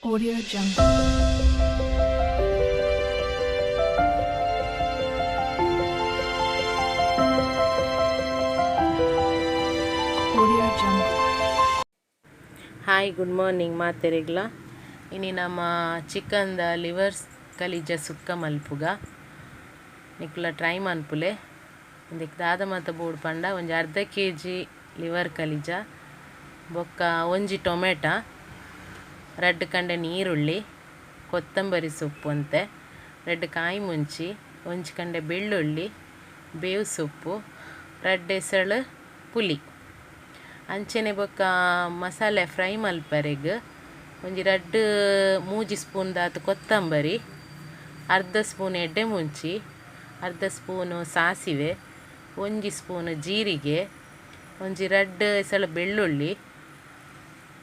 Audio Jungle. Audio Jungle. Hi good morning ಮಾತೆರೆಗ್ಲ ಇನಿ ನಮ್ಮ ಚಿಕನ್ದ ಲಿವರ್ಸ್ ಕಲಿಜ ಸುಕ್ಕ ಮಲ್ಪುಗ ನಿಕ್ಲ ಟ್ರೈ ಮನ್ಪುಲೆ ಇಂದಕ್ಕೆ ದಾದ ಮಾತ ಬೋಡು ಪಂಡ ಒಂಜಿ ಅರ್ಧ kg ಲಿವರ್ ಕಲಿಜ ಬೊಕ್ಕ ಒಂಜಿ ಟೊಮೆಟ ರಡ್ಡ್ ಕಂಡೆ ನೀರುಳ್ಳಿ ಕೊತ್ತಂಬರಿ ಸೊಪ್ಪು ಅಂತೆ ರಡ್ಡ್ ಕಾಯಿ ಮುಂಚಿ ಒಂಜಿ ಕಂಡೆ ಬೆಳ್ಳುಳ್ಳಿ ಬೇವು ಸೊಪ್ಪು ರಡ್ಡ್ ಎಸಳು ಪುಲಿ ಅಂಚನೆ ಬೊಕ್ಕ ಮಸಾಲೆ ಫ್ರೈ ಮಲ್ಪರೆಗ್ ಒಂಜಿ ರಡ್ಡ್ ಮೂಜಿ ಸ್ಪೂನ್ ದಾತ್ ಕೊತ್ತಂಬರಿ ಅರ್ಧ ಸ್ಪೂನ್ ಎಡ್ಡೆ ಮುಂಚಿ ಅರ್ಧ ಸ್ಪೂನು ಸಾಸಿವೆ ಒಂಜಿ ಸ್ಪೂನ್ ಜೀರಿಗೆ ಒಂಜಿ ರಡ್ಡ್ ಎಸಳು ಬೆಳ್ಳುಳ್ಳಿ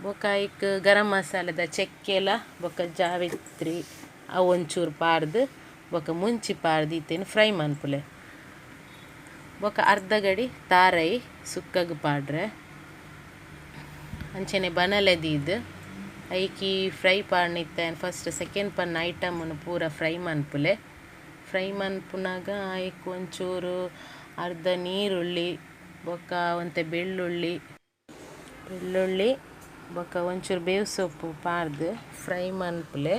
ಬೊಕ ಐಕ್ ಗರಂ ಮಸಾಲೆದ ಚೆಕ್ಕೆಲ ಬೊಕ ಜಾವಿತ್ರಿ ಅವು ಒಂಚೂರು ಪಾರ್ದು ಬೊಕ ಮುಂಚಿ ಪಾರ್ದು ಇತ್ತೇನು ಫ್ರೈ ಮನ್ಪುಲೆ ಬೊಕ ಅರ್ಧ ಗಡಿ ತಾರೈ ಸುಕ್ಕಗ್ ಪಾಡ್ರೆ ಅಂಚನೆ ಬನಲೆ ದೀದ್ ಐಕಿ ಫ್ರೈ ಪಾಡ್ನಿತ್ತೇನು ಫಸ್ಟ್ ಸೆಕೆಂಡ್ ಪನ್ನ ಐಟಮನ್ನು ಪೂರ ಫ್ರೈ ಮನ್ಪುಲೆ ಫ್ರೈ ಮನ್ಪುನಾಗ ಐಕ್ ಒಂಚೂರು ಅರ್ಧ ನೀರುಳ್ಳಿ ಬೊಕ ಒಂತೆ ಬೆಳ್ಳುಳ್ಳಿ ಬೊಕ ಒಂಚೂರು ಬೇವು ಸೊಪ್ಪು ಪಾರ್ದು ಫ್ರೈ ಮನ್ಪುಲೆ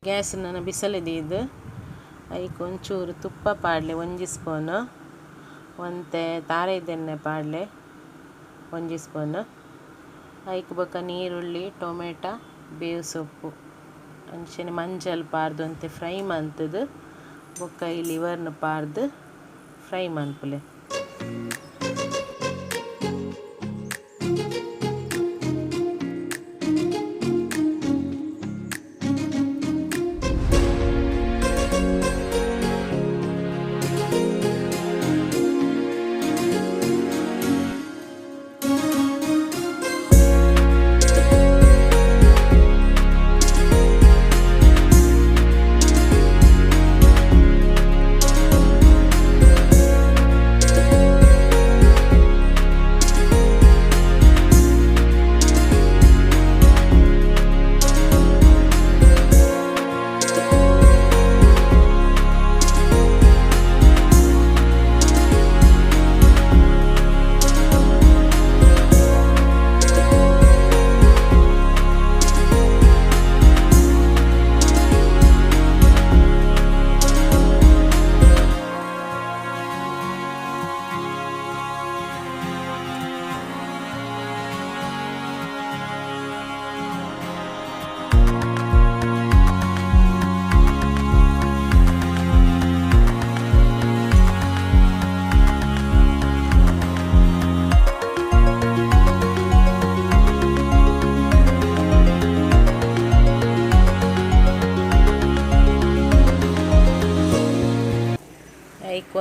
ಗ್ಯಾಸ್ ನನ್ನ ಬಿಸಲಿದೀದು ಐಕ್ ಒಂಚೂರು ತುಪ್ಪ ಪಾಡ್ಲೆ ಒಂಜಿ ಸ್ಪೂನು ಒಂತೆ ತಾರೆದೆಣ್ಣೆ ಪಾಡ್ಲೆ ಒಂಜಿ ಸ್ಪೂನು ಐಕ್ ಬೊಕ ನೀರುಳ್ಳಿ ಟೊಮೆಟ ಬೇವು ಸೊಪ್ಪು ಅಂಚನೆ ಮಂಜಲ್ ಪಾರ್ದು ಅಂತೆ ಫ್ರೈ ಮಲ್ತುದು ಬೊಕ ಈ ಲಿವರ್ನ ಪಾರ್ದು ಫ್ರೈ ಮನ್ಪುಲೆ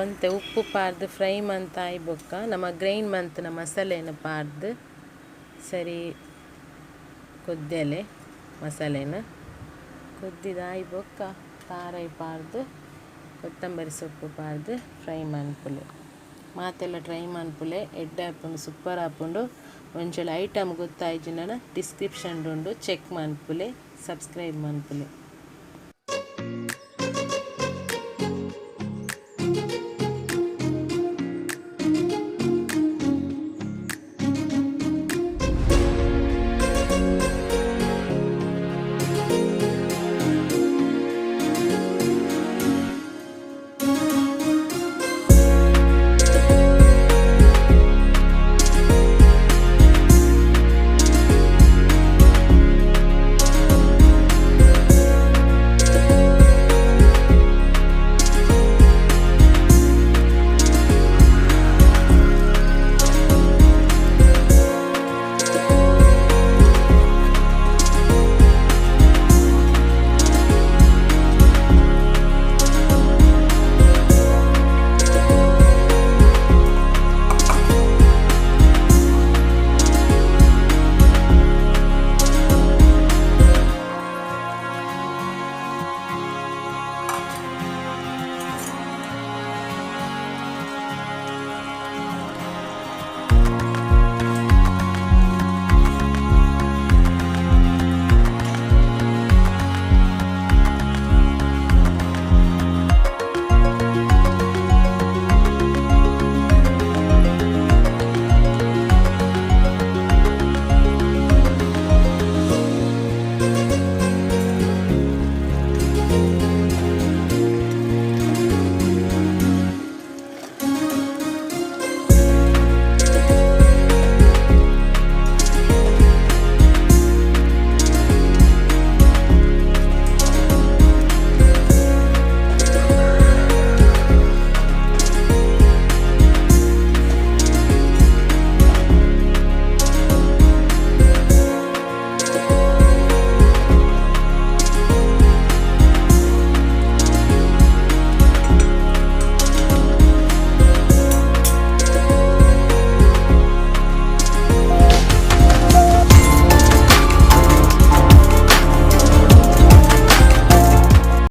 ಒಂತೆ ಉಪ್ಪು ಪಾರ್ದು ಫ್ರೈ ಮಂತ್ ಆಯ್ ಬೊಕ್ಕ ನಮ್ಮ ಗ್ರೈಂಡ್ ಮಂತ್ನ ಮಸಾಲೆನ ಪಾರ್ದು ಸರಿ ಕೊದ್ದೆಲೆ ಮಸಾಲೆನ ಕೊದ್ದಿದ ಆಯ್ ಬೊಕ್ಕ ಖಾರ ಪಾರ್ದು ಕೊತ್ತಂಬರಿ ಸೊಪ್ಪು ಪಾರ್ದು ಫ್ರೈ ಮನ್ಪುಲೆ ಮಾತೆಲ್ಲ ಟ್ರೈ ಮನ್ಪುಲೆ ಎಡ್ಡೆ ಆಪುಂಡು ಸೂಪರ್ ಆಪುಂಡು. ಒಂಚೂರು ಐಟಮ್ ಗೊತ್ತಾಯ್ಜಿನ ಡಿಸ್ಕ್ರಿಪ್ಷನ್ ಉಂಡು ಚೆಕ್ ಮನ್ಪುಲೆ, ಸಬ್ಸ್ಕ್ರೈಬ್ ಮನ್ಪುಲೆ.